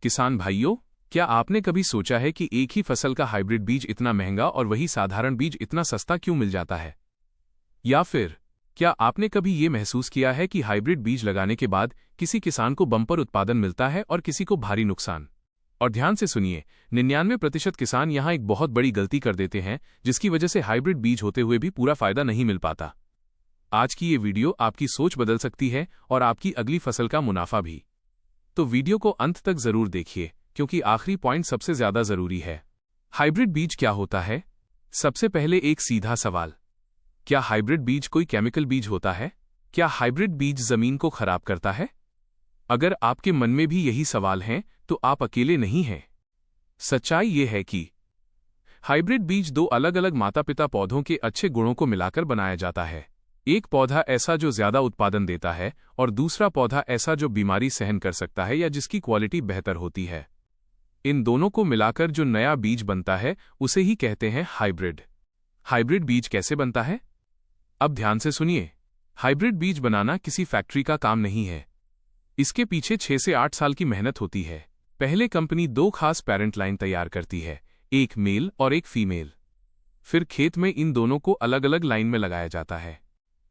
किसान भाइयों, क्या आपने कभी सोचा है कि एक ही फसल का हाइब्रिड बीज इतना महंगा और वही साधारण बीज इतना सस्ता क्यों मिल जाता है? या फिर क्या आपने कभी ये महसूस किया है कि हाइब्रिड बीज लगाने के बाद किसी किसान को बम्पर उत्पादन मिलता है और किसी को भारी नुकसान? और ध्यान से सुनिए, 99% किसान यहां एक बहुत बड़ी गलती कर देते हैं, जिसकी वजह से हाइब्रिड बीज होते हुए भी पूरा फायदा नहीं मिल पाता। आज की ये वीडियो आपकी सोच बदल सकती है और आपकी अगली फसल का मुनाफा भी। तो वीडियो को अंत तक जरूर देखिए, क्योंकि आखिरी पॉइंट सबसे ज्यादा जरूरी है। हाइब्रिड बीज क्या होता है? सबसे पहले एक सीधा सवाल, क्या हाइब्रिड बीज कोई केमिकल बीज होता है? क्या हाइब्रिड बीज जमीन को खराब करता है? अगर आपके मन में भी यही सवाल हैं, तो आप अकेले नहीं हैं। सच्चाई ये है कि हाइब्रिड बीज दो अलग अलग माता पिता पौधों के अच्छे गुणों को मिलाकर बनाया जाता है। एक पौधा ऐसा जो ज्यादा उत्पादन देता है और दूसरा पौधा ऐसा जो बीमारी सहन कर सकता है या जिसकी क्वालिटी बेहतर होती है। इन दोनों को मिलाकर जो नया बीज बनता है उसे ही कहते हैं हाइब्रिड। हाइब्रिड बीज कैसे बनता है? अब ध्यान से सुनिए। हाइब्रिड बीज बनाना किसी फैक्ट्री का काम नहीं है। इसके पीछे 6 से 8 साल की मेहनत होती है। पहले कंपनी 2 खास पेरेंट लाइन तैयार करती है, एक मेल और एक फीमेल। फिर खेत में इन दोनों को अलग अलग लाइन में लगाया जाता है।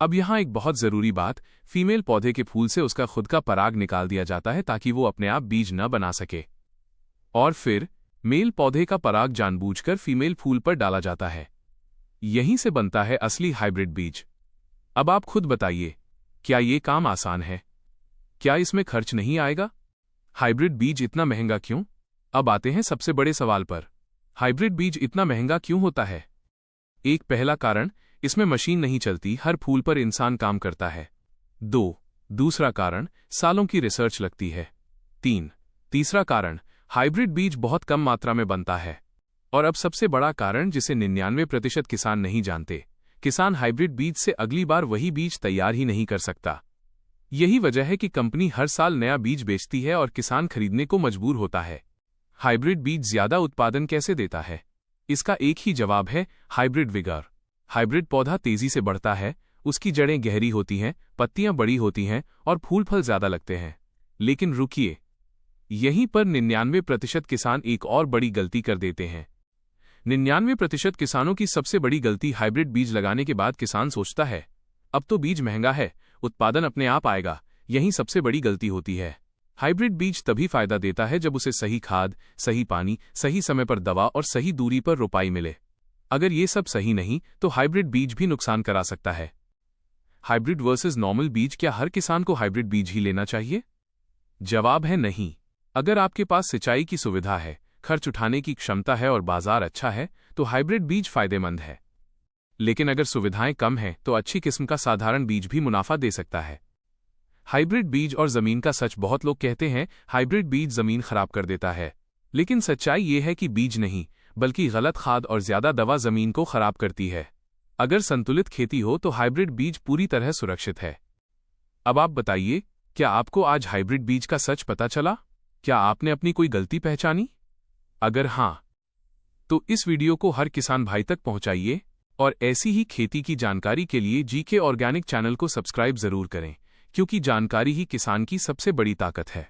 अब यहां एक बहुत जरूरी बात, फीमेल पौधे के फूल से उसका खुद का पराग निकाल दिया जाता है ताकि वो अपने आप बीज न बना सके, और फिर मेल पौधे का पराग जानबूझकर फीमेल फूल पर डाला जाता है। यहीं से बनता है असली हाइब्रिड बीज। अब आप खुद बताइए, क्या ये काम आसान है? क्या इसमें खर्च नहीं आएगा? हाइब्रिड बीज इतना महंगा क्यों? अब आते हैं सबसे बड़े सवाल पर, हाइब्रिड बीज इतना महंगा क्यों होता है? एक पहला कारण, इसमें मशीन नहीं चलती, हर फूल पर इंसान काम करता है। 2. दूसरा कारण, सालों की रिसर्च लगती है। 3. तीसरा कारण, हाइब्रिड बीज बहुत कम मात्रा में बनता है। और अब सबसे बड़ा कारण, जिसे 99% किसान नहीं जानते, किसान हाइब्रिड बीज से अगली बार वही बीज तैयार ही नहीं कर सकता। यही वजह है कि कंपनी हर साल नया बीज बेचती है और किसान खरीदने को मजबूर होता है। हाइब्रिड बीज ज्यादा उत्पादन कैसे देता है? इसका एक ही जवाब है, हाइब्रिड विगर। हाइब्रिड पौधा तेजी से बढ़ता है, उसकी जड़ें गहरी होती हैं, पत्तियां बड़ी होती हैं और फूल फल ज्यादा लगते हैं। लेकिन रुकिए, यहीं पर 99% किसान एक और बड़ी गलती कर देते हैं। 99% किसानों की सबसे बड़ी गलती, हाइब्रिड बीज लगाने के बाद किसान सोचता है, अब तो बीज महंगा है, उत्पादन अपने आप आएगा। यही सबसे बड़ी गलती होती है। हाइब्रिड बीज तभी फायदा देता है जब उसे सही खाद, सही पानी, सही समय पर दवा और सही दूरी पर रोपाई मिले। अगर ये सब सही नहीं, तो हाइब्रिड बीज भी नुकसान करा सकता है। हाइब्रिड वर्सेस नॉर्मल बीज, क्या हर किसान को हाइब्रिड बीज ही लेना चाहिए? जवाब है नहीं। अगर आपके पास सिंचाई की सुविधा है, खर्च उठाने की क्षमता है और बाजार अच्छा है, तो हाइब्रिड बीज फायदेमंद है। लेकिन अगर सुविधाएं कम हैं, तो अच्छी किस्म का साधारण बीज भी मुनाफा दे सकता है। हाइब्रिड बीज और जमीन का सच, बहुत लोग कहते हैं हाइब्रिड बीज जमीन खराब कर देता है, लेकिन सच्चाई ये है कि बीज नहीं, बल्कि गलत खाद और ज्यादा दवा जमीन को खराब करती है। अगर संतुलित खेती हो तो हाइब्रिड बीज पूरी तरह सुरक्षित है। अब आप बताइए, क्या आपको आज हाइब्रिड बीज का सच पता चला? क्या आपने अपनी कोई गलती पहचानी? अगर हां, तो इस वीडियो को हर किसान भाई तक पहुंचाइए और ऐसी ही खेती की जानकारी के लिए जीके ऑर्गेनिक चैनल को सब्सक्राइब जरूर करें, क्योंकि जानकारी ही किसान की सबसे बड़ी ताकत है।